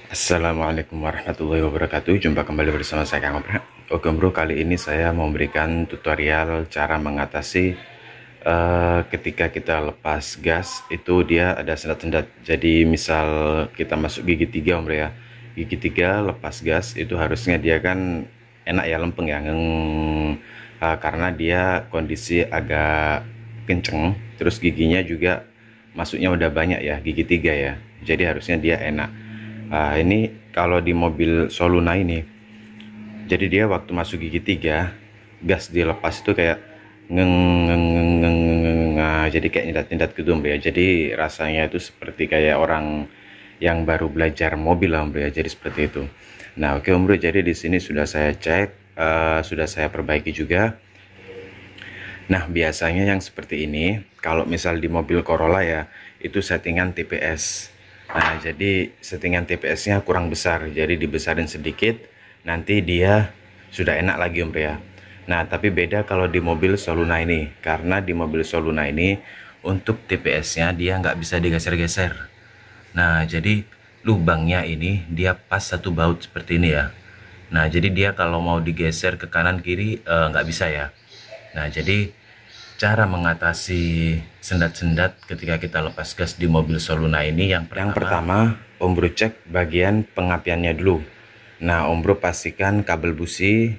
Assalamualaikum warahmatullahi wabarakatuh. Jumpa kembali bersama saya Kang Obra. Oke bro, kali ini saya mau memberikan tutorial cara mengatasi ketika kita lepas gas itu dia ada sendat-sendat. Jadi misal kita masuk gigi 3 bro ya, gigi 3 lepas gas itu harusnya dia kan enak ya, lempeng ya, karena dia kondisi agak kenceng, terus giginya juga masuknya udah banyak ya, gigi 3 ya, jadi harusnya dia enak. Ini kalau di mobil Soluna ini, jadi dia waktu masuk gigi 3 gas dilepas itu kayak ngeng ngeng ngeng ngeng ngeng. Nah, jadi kayak nyedat-nyedat gitu ya. Jadi rasanya itu seperti kayak orang yang baru belajar mobil lah ya. Jadi seperti itu. Nah, oke bro, jadi di sini sudah saya cek, sudah saya perbaiki juga. Nah, biasanya yang seperti ini, kalau misal di mobil Corolla ya, itu settingan TPS. Nah, jadi settingan TPS-nya kurang besar, jadi dibesarin sedikit, nanti dia sudah enak lagi om ya. Nah, tapi beda kalau di mobil Soluna ini, karena di mobil Soluna ini, untuk TPS-nya dia nggak bisa digeser-geser. Nah, jadi lubangnya ini dia pas satu baut seperti ini ya. Nah, jadi dia kalau mau digeser ke kanan kiri nggak bisa ya. Nah, jadi cara mengatasi sendat-sendat ketika kita lepas gas di mobil Soluna ini, yang pertama Om Bro cek bagian pengapiannya dulu. Nah, Om Bro pastikan kabel busi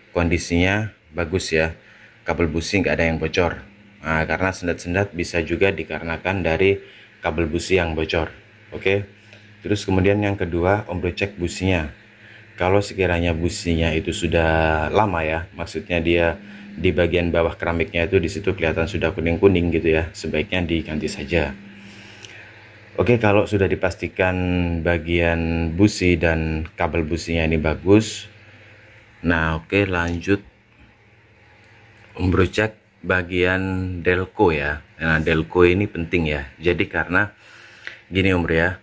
kondisinya bagus ya. Kabel busi nggak ada yang bocor. Nah, karena sendat-sendat bisa juga dikarenakan dari kabel busi yang bocor. Oke. Terus kemudian yang kedua, Om Bro cek businya. Kalau sekiranya businya itu sudah lama ya, maksudnya dia di bagian bawah keramiknya itu di situ kelihatan sudah kuning-kuning gitu ya, sebaiknya diganti saja. Oke, kalau sudah dipastikan bagian busi dan kabel businya ini bagus, nah oke lanjut Om Bro cek bagian delco ya. Nah, delco ini penting ya. Jadi karena gini Om Bro ya,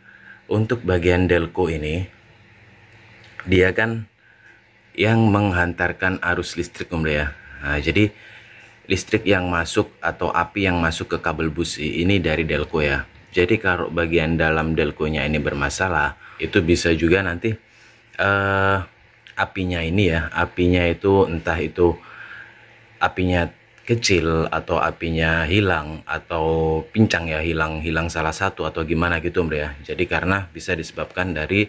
untuk bagian delco ini dia kan yang menghantarkan arus listrik Om Bro ya. Nah, jadi listrik yang masuk atau api yang masuk ke kabel busi ini dari delco ya. Jadi kalau bagian dalam delconya ini bermasalah, itu bisa juga nanti apinya ini ya, apinya itu entah itu apinya kecil atau apinya hilang atau pincang ya, hilang salah satu atau gimana gitu Bro ya. Jadi karena bisa disebabkan dari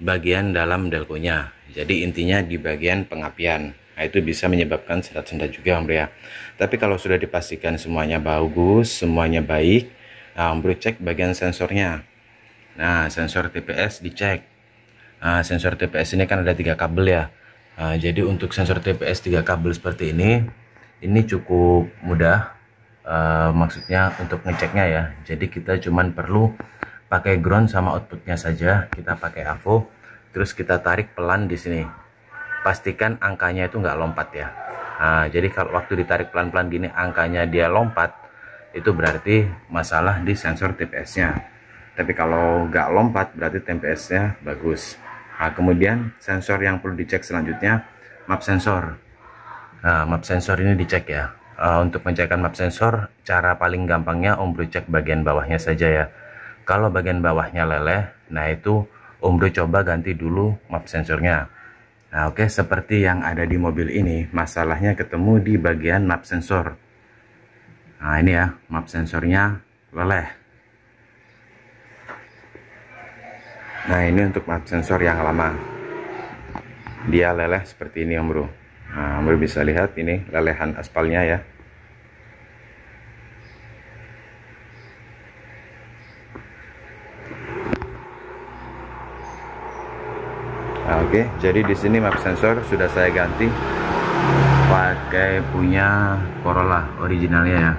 bagian dalam delconya. Jadi intinya di bagian pengapian. Nah, itu bisa menyebabkan sendat-sendat juga Bro ya. Tapi kalau sudah dipastikan semuanya bagus, semuanya baik, nah Bro cek bagian sensornya. Nah, sensor TPS dicek. Nah, sensor TPS ini kan ada 3 kabel ya. Nah, jadi untuk sensor TPS 3 kabel seperti ini cukup mudah. Maksudnya untuk ngeceknya ya. Jadi kita cuman perlu pakai ground sama outputnya saja. Kita pakai AVO, terus kita tarik pelan di sini. Pastikan angkanya itu nggak lompat ya. Nah, jadi kalau waktu ditarik pelan-pelan gini angkanya dia lompat, itu berarti masalah di sensor TPS-nya. Tapi kalau nggak lompat berarti TPS-nya bagus. Nah, kemudian sensor yang perlu dicek selanjutnya map sensor. Nah, map sensor ini dicek ya. Untuk pengecekan map sensor, cara paling gampangnya Om Bro cek bagian bawahnya saja ya. Kalau bagian bawahnya leleh, nah itu Om Bro coba ganti dulu map sensornya. Nah oke, seperti yang ada di mobil ini, masalahnya ketemu di bagian map sensor. Nah ini ya, map sensornya leleh. Nah ini untuk map sensor yang lama, dia leleh seperti ini Om Bro. Nah Om Bro bisa lihat ini lelehan aspalnya ya. Nah, oke, jadi di sini map sensor sudah saya ganti pakai punya Corolla originalnya ya,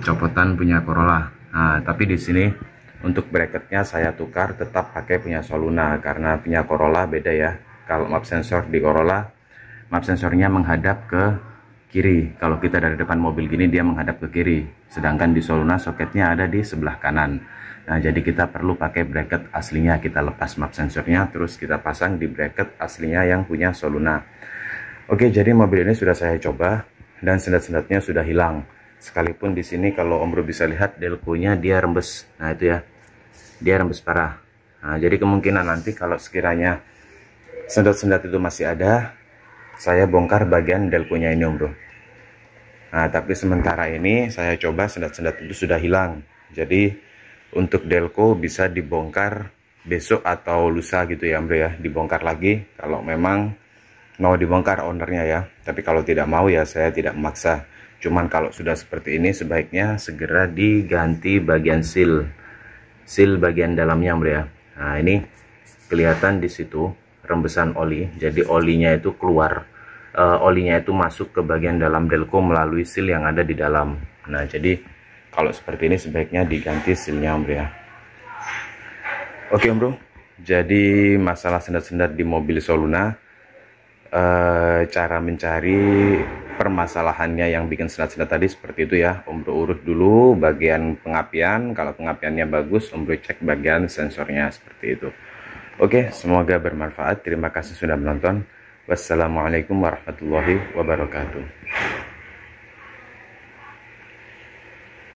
copotan punya Corolla. Nah, tapi di sini untuk bracketnya saya tukar tetap pakai punya Soluna karena punya Corolla beda ya. Kalau map sensor di Corolla, map sensornya menghadap ke kiri. Kalau kita dari depan mobil gini dia menghadap ke kiri, sedangkan di Soluna soketnya ada di sebelah kanan. Nah, jadi kita perlu pakai bracket aslinya, kita lepas map sensornya terus kita pasang di bracket aslinya yang punya Soluna. Oke, jadi mobil ini sudah saya coba dan sendat-sendatnya sudah hilang. Sekalipun di sini kalau Om Bro bisa lihat delconya dia rembes. Nah, itu ya. Dia rembes parah. Nah, jadi kemungkinan nanti kalau sekiranya sendat-sendat itu masih ada, saya bongkar bagian delconya ini Om Bro. Nah, tapi sementara ini saya coba sendat-sendat itu sudah hilang. Jadi untuk delco bisa dibongkar besok atau lusa gitu ya Om Bro ya. Dibongkar lagi kalau memang mau dibongkar ownernya ya. Tapi kalau tidak mau ya saya tidak memaksa. Cuman kalau sudah seperti ini sebaiknya segera diganti bagian seal bagian dalamnya Om Bro ya. Nah, ini kelihatan di situ rembesan oli. Jadi olinya itu keluar, olinya itu masuk ke bagian dalam delco melalui seal yang ada di dalam. Nah, jadi kalau seperti ini sebaiknya diganti sealnya Om Bro ya. Oke Om Bro, jadi masalah sendat-sendat di mobil Soluna, cara mencari permasalahannya yang bikin sendat-sendat tadi seperti itu ya. Om Bro urut dulu bagian pengapian, kalau pengapiannya bagus Om Bro cek bagian sensornya seperti itu. Oke, semoga bermanfaat. Terima kasih sudah menonton. Wassalamualaikum warahmatullahi wabarakatuh.